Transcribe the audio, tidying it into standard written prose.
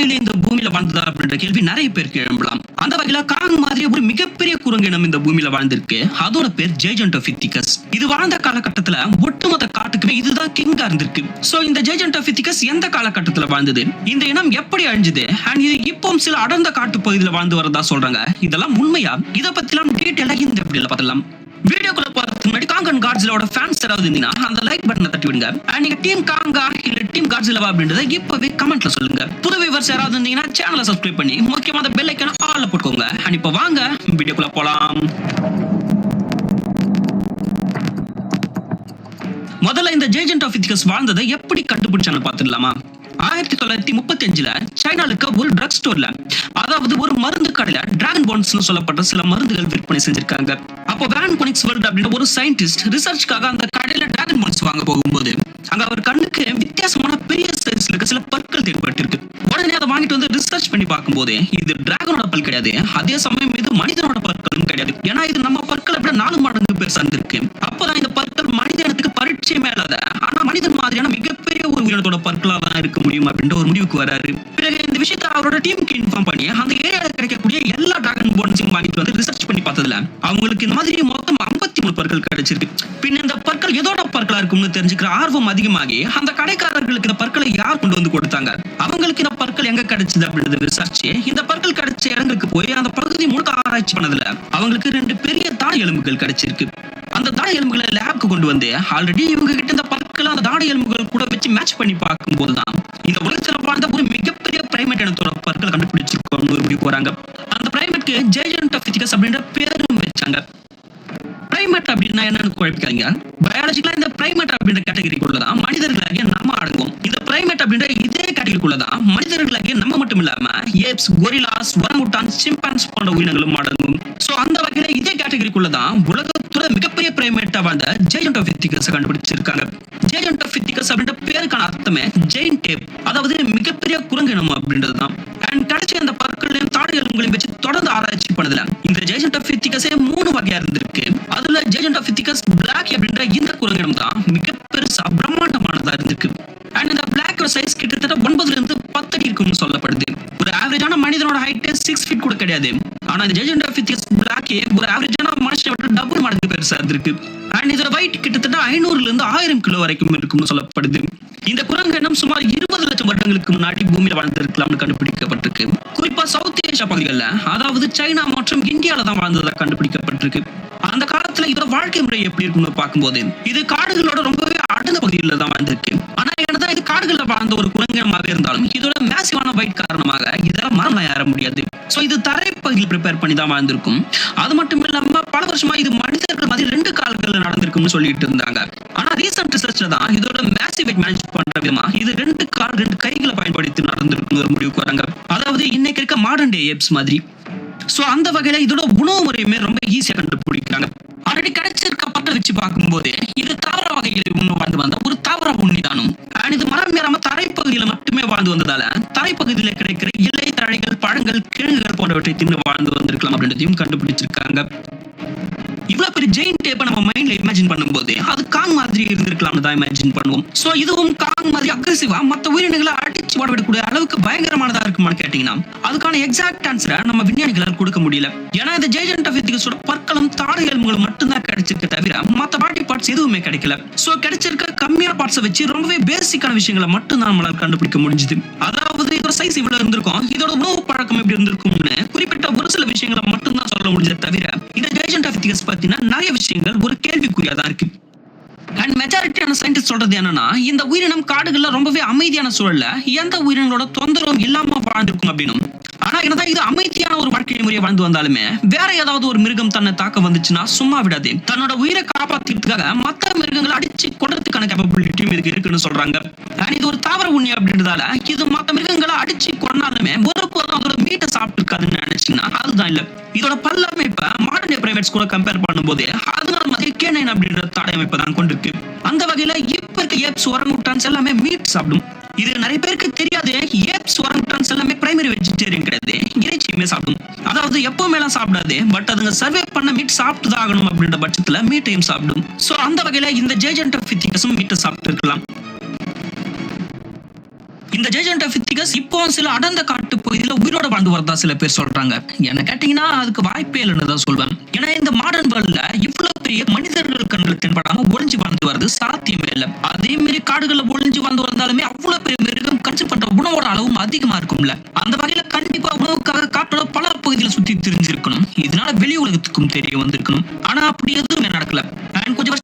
உண்மையிலே இந்த பூமியில வாழ்ந்ததா அப்படின்ற கேள்வி நிறைய பேருக்கு எழும்பலாம். அந்த வகையில காங் மாதிரி ஒரு மிகப்பெரிய குரங்கினம் இந்த பூமியில வாழ்ந்திருக்கு. அதோட பேர் ஜெய்ஜென்டோபித்திகஸ். இது வாழ்ந்த காலகட்டத்துல ஒட்டுமொத்த காட்டுக்குமே இதுதான் கிங்கா இருந்திருக்கு. சோ இந்த ஜெய்ஜென்டோபித்திகஸ் எந்த காலகட்டத்துல வாழ்ந்தது, இந்த இனம் எப்படி அழிஞ்சது, அண்ட் இது இப்பவும் சில அடர்ந்த காட்டு பகுதியில் வாழ்ந்து வரதா சொல்றாங்க. இதெல்லாம் உண்மையா? இதை பத்திலாம் டீட்டெயிலா இந்த வீடியோல பார்க்கலாம். வீடியோக்குள்ள போறதுக்கு முன்னாடி காங் அண்ட் காட்ஸிலாவோட ஃபேன்ஸ் யாராவது இருந்தீங்கன்னா அந்த லைக் பட்டனை தட்டி விடுங்க. அண்ட் நீங்க டீம் காங்கா இல்ல டீம் காட்ஸிலாவா அப்படின்றத இப்பவே கமெண்ட்ல சொல்லுங்க. புது வியூவர்ஸ் யாராவது இருந்தீங்கன்னா சேனலை சப்ஸ்கிரைப் பண்ணி முக்கியமான பெல் ஐகானை ஆல்ல போட்டுக்கோங்க. அண்ட் இப்போ வாங்க வீடியோக்குள்ள போலாம். முதல்ல இந்த ஜெய்ஜென்டோபித்திகஸ் வாழ்ந்ததை எப்படி கண்டுபிடிச்சான்னு பார்த்துடலாமா? 1935 சைனாலுக்கு ஒரு ட்ரக் ஸ்டோர்ல, அதாவது ஒரு மருந்து கடையில டிராகன் போன்ஸ் சொல்லப்பட்ட சில மருந்துகள் விற்பனை செஞ்சிருக்காங்க. அப்போ வேன் கொனிக்ஸ் வேர்ல்ட் அப்படின்ற ஒரு சயின்டிஸ்ட் ரிசர்ச்காக அந்த கடையில டிராகன் போன்ஸ் வாங்க போகும்போது அங்க அவர் கண்ணுக்கு வித்தியாசமான பெரிய சைஸ்ல இருக்க சில பற்கள் தென்பட்டிருக்கு. உடனே அதை வாங்கிட்டு வந்து ரிசர்ச் பண்ணி பார்க்கும்போது இது டிராகனோட பல் கிடையாது, அதே சமயம் இது மனிதனோட பற்களும் கிடையாது. ஏன்னா இது நம்ம பற்களை விட 4 மடங்கு பெருசா இருக்கு. அப்பதான் இந்த பற்கள் மனிதனுக்கு பரிச்சயமே இல்லாத ஆனா மனிதன் மாதிரியான மிகப்பெரிய ஒரு உயிரினத்தோட பற்களா தான் இருக்க முடியும் அப்படின்ற ஒரு முடிவுக்கு வராரு. பிறகு இந்த விஷயத்தை அவரோட டீமுக்கு இன்ஃபார்ம் பண்ணி அந்த ஏரியால கிடைக்கக்கூடிய எல்லா டிராகன் போன்ஸையும் வாங்கிட்டு வந்து ரிசர்ச் பண்ணி பார்த்ததுல அவங்களுக்கு இந்த மாதிரி மொத்தம் 53 பற்கள் கிடைச்சிருக்கு. பின் இந்த பற்கள் எதோட பற்களா இருக்கும்னு தெரிஞ்சுக்கிற ஆர்வம் அதிகமாகி அந்த கடைக்காரர்களுக்கு இந்த பற்களை யார் கொண்டு வந்து கொடுத்தாங்க, அவங்களுக்கு இந்த பற்கள் எங்க கிடைச்சது அப்படின்றது ரிசர்ச். இந்த பற்கள் கிடைச்ச இடங்களுக்கு போய் அந்த பகுதி முழுக்க ஆராய்ச்சி பண்ணதுல அவங்களுக்கு 2 பெரிய தாடை எலும்புகள் கிடைச்சிருக்கு. அந்த தாடை எலும்புகளை லேப்க்கு கொண்டு வந்து ஆல்ரெடி இவங்க கிட்ட இந்த பற்களை அந்த தாடை எலும்புகள் கூட வச்சு மேட்ச் பண்ணி பார்க்கும் போதுதான் இந்த உலகத்துல வாழ்ந்த ஒரு மிகப்பெரிய பிரைமேட் இனத்தோட பற்களை கண்டுபிடிச்சிருக்கோம் ஒரு முடிவு போறாங்க. அந்த பிரைமேட்க்கு ஜெய்ஜென்டோபித்திகஸ் அப்படின்ற பேரும் வச்சாங்க. பிரைமேட் அப்படின்னா என்னன்னு குழப்பிக்காதீங்க. பயாலஜிக்கலா இந்த பிரைமேட் அப்படின்ற கேட்டகரிக்குள்ளதான் மனிதர்களாகிய நம்ம அடங்கும். இந்த பிரைமேட் அப்படின்ற இதே கேட்டகரிக்குள்ளதான் மனிதர்களாகிய நம்ம மட்டும் இல்லாம ஏப்ஸ், கொரில்லாஸ், ஒரங்குட்டான்ஸ், சிம்பான்ஸ் போன்ற உயிரினங்களும் அடங்கும். சோ அந்த வகையில இதே கேட்டகரிக்குள்ளதான் உலகத்தோட மிகப்பெரிய பிரைமேட்டா வாழ்ந்த ஜெய்ஜென்டோபித்திகஸ் கண்டுபிடிச்சிருக்காங்க. ஜெய்ஜென்டோபித்திகஸ் அப்படின்ற பேருக்கான அர்த்தமே ஜெயின் டேப், அதாவது மிகப்பெரிய குரங்கினம் அப்படின்றதுதான். அண்ட் கிடைச்ச அந்த பற்களையும் தாடை எலும்புகளையும் வச்சு தொடர்ந்து ஆராய்ச்சி பண்ணதுல இந்த ஜெய்ஜென்டோபித்திகஸே 3 வகையா இருந்திருக்கு. அதுல ஜெய்ஜென்டோபித்திகஸ் பிளாக் அப்படின்ற இந்த குரங்கினம் தான் மிக பெருசா பிரம்மாண்டமானதா இருந்திருக்கு. அண்ட் இந்த பிளாக் சைஸ் கிட்டத்தட்ட 9 ல இருந்து 10 அடி இருக்கும்னு சொல்லப்படுது. ஒரு ஆவரேஜான மனிதனோட ஹைட் 6 ஃபீட் கூட கிடையாது. ஆனா இந்த ஜெய்ஜென்டோபித்திகஸ் பிளாக்கே ஒரு ஆவரேஜான மனுஷனோட டபுள் மடங்கு பெருசா இருக்கு. அண்ட் இதோட வெயிட் கிட்டத்தட்ட 500 ல இருந்து 1000 கிலோ வரைக்கும் இருக்கும்னு சொல்லப்படுது. இந்த குரங்கினம் சுமார் 20 லட்சம் வருடங்களுக்கு முன்னாடி பூமியில வாழ்ந்திருக்கலாம்னு கண்டுபிடிக்கப்பட்டிருக்கு. குறிப்பா சவுத் ஏஷியா பகுதிகளில், அதாவது சைனா மற்றும் இந்தியாவில தான் வாழ்ந்ததா கண்டுபிடிக்கப்பட்டிருக்கு. அந்த காலத்துல இதோட வாழ்க்கை முறை எப்படி இருக்குன்னு பார்க்கும்போது இது காடுகளோட ரொம்பவே அடர்ந்த பகுதிகளில் தான் வாழ்ந்திருக்கு. ஆனா என்னதான் இது காடுகளில் வாழ்ந்த ஒரு குரங்கினமாவே இருந்தாலும் இதோட மேசிவான வெயிட் காரணமாக இதெல்லாம் மரம் ஏற முடியாது. சோ இது தரை பகுதியில் ப்ரிப்பேர் பண்ணி தான் வாழ்ந்திருக்கும். அது மட்டும் இல்லாம பல வருஷமா இது மனிதர்கள் மாதிரி 2 கால்கள்ல நடந்திருக்கும்னு சொல்லிட்டு இருந்தாங்க. ஆனா ரீசன்ட் ரிசர்ச்ல தான் இதோட மேசிவ் வெயிட் மேனேஜ் பண்ற விதமா இது 2 கால் 2 கைகளை பயன்படுத்தி நடந்திருக்கும் ஒரு முடிவுக்கு வராங்க. அதாவது இன்னைக்கு இருக்க மாடர்ன் டே ஏப்ஸ் மாதிரி. சோ அந்த வகையில இதோட உணவு முறையுமே ரொம்ப ஈஸியா கண்டுபிடிக்கிறாங்க. ஆல்ரெடி கிடைச்சிருக்க பற்ற வச்சு பார்க்கும்போது இது தாவர வகைகளில் முன்ன வாழ்ந்து வந்த ஒரு தாவர உண்ணிதானும். இது மரம் ஏறாம தரைப்பகுதியில மட்டுமே வாழ்ந்து வந்ததால தரைப்பகுதியில கிடைக்கிற இலை, தழைகள், பழங்கள், கிழங்குகள் போன்றவற்றை தின்னு வாழ்ந்து வந்திருக்கலாம் அப்படின்றதையும் கண்டுபிடிச்சிருக்காங்க. இவ்வளவு பெரிய ஜெயின் டேப்பை நம்ம மைண்ட்ல இமேஜின் பண்ணும்போது அது காங் மாதிரி இருந்திருக்கலாம்னு தான் இமேஜின் பண்ணுவோம். சோ இதுவும் காங் மாதிரி அக்ரெசிவா மற்ற உயிரினங்களை அடிச்சு ஓடவிடக்கூடிய அளவுக்கு பயங்கரமானதா இருக்குமான்னு கேட்டீங்கன்னா அதுக்கான எக்ஸாக்ட் ஆன்சரை நம்ம விஞ்ஞானிகளால் கொடுக்க முடியல. ஏன்னா இந்த ஜெய்ஜென்டோபித்திகஸோட பற்களும் தாடை எலும்புகளும் மட்டும்தான் கிடைச்சிருக்க தவிர மற்ற பாடி பார்ட்ஸ் எதுவுமே கிடைக்கல. சோ கிடைச்சிருக்க கம்மியான பார்ட்ஸை வச்சு ரொம்பவே பேசிக்கான விஷயங்களை மட்டும் தான் நம்மளால கண்டுபிடிக்க முடிஞ்சது. அதாவது இதோட சைஸ் இவ்வளவு இருந்திருக்கும், இதோட உணவு பழக்கம் எப்படி இருந்திருக்கும்னு குறிப்பிட்ட ஒரு சில விஷயங்களை மட்டும் தான் சொல்ல முடிஞ்சது தவிர இந்த ஜெய்ஜென்டோபித்திகஸ் பத்தின நிறைய விஷயங்கள் ஒரு கேள்விக்குறியா தான் இருக்கு. அண்ட் மெஜாரிட்டியான சயின்டிஸ்ட் சொல்றது என்னன்னா இந்த உயிரினம் காடுகள்ல ரொம்பவே அமைதியான சூழல்ல எந்த உயிரினங்களோட தொந்தரவும் இல்லாம வாழ்ந்திருக்கும் அப்படின்னும். ஆனா என்னதான் இது அமைதியான ஒரு வாழ்க்கை முறையை வாழ்ந்து வந்தாலுமே வேற ஏதாவது ஒரு மிருகம் தன்னை தாக்க வந்துச்சுன்னா சும்மா விடாது. தன்னோட உயிரை காப்பாத்துறதுக்காக மற்ற மிருகங்களை அடிச்சு கொள்றதுக்கான கேப்பபிலிட்டியும் இதுக்கு இருக்குன்னு சொல்றாங்க. அண்ட் இது ஒரு தாவர உண்ணி அப்படின்றதால இது மற்ற மிருகங்களை அடிச்சு கொண்டாலுமே ஒருபோதும் அதோட மீட்டை சாப்பிட்டு இருக்காதுன்னு நினைச்சுன்னா அதுதான் இல்ல. இதோட பல்லமே இப்ப மாடர்ன் பிரைமேட்ஸ் கூட கம்பேர் பண்ணும்போது அதனால மாதிரி கேனைன் அப்படின்ற தாடை அமைப்பை தான் கொண்டிருக்கு. அந்த வகையில இப்ப இருக்க ஏப்ஸ், ஒரங்குட்டான்ஸ் எல்லாமே மீட் சாப்பிடும். இது நிறைய பேருக்கு தெரியாது. ஏப்ஸ், ஒரங்குட்டான்ஸ் எல்லாமே பிரைமரி வெஜிடேரியன் கிடையாது, இறைச்சியுமே சாப்பிடும். அதாவது எப்பவுமே எல்லாம் சாப்பிடாது, பட் அதுங்க சர்வே பண்ண மீட் சாப்பிட்டு தான் ஆகணும் அப்படின்ற பட்சத்துல மீட்டையும் சாப்பிடும். சோ அந்த வகையில இந்த ஜெய்ஜென்டோபித்திகஸும் மீட்டை சாப்பிட்டு இருக்கலாம். இந்த ஜெயஜென்ட் ஆஃப் இத்திகஸ் இப்போ சில அடர்ந்த காட்டு பகுதியில உயிரோட வாழ்ந்து வரதா சில பேர் சொல்றாங்க. என்ன கேட்டீங்கன்னா அதுக்கு வாய்ப்பே இல்லைன்னு தான் சொல்வேன். ஏன்னா இந்த மாடர்ன் வேர்ல்ட்ல இவ்வளவு பெரிய மனிதர்கள் கண்ணில் தென்படாம ஒளிஞ்சு வாழ்ந்து வர்றது சாத்தியமே இல்லை. அதே மாதிரி காடுகள்ல ஒளிஞ்சு வாழ்ந்து வந்தாலுமே அவ்வளவு பெரிய மிருகம் கன்சியூம் பண்ற உணவோட அளவும் அதிகமா இருக்கும்ல. அந்த வகையில கண்டிப்பா உணவுக்காக காட்டோட பல பகுதியில சுத்தி தெரிஞ்சிருக்கணும். இதனால வெளி உலகத்துக்கும் தெரிய வந்திருக்கணும். ஆனா அப்படி எதுவுமே நடக்கல. அண்ட் கொஞ்சம்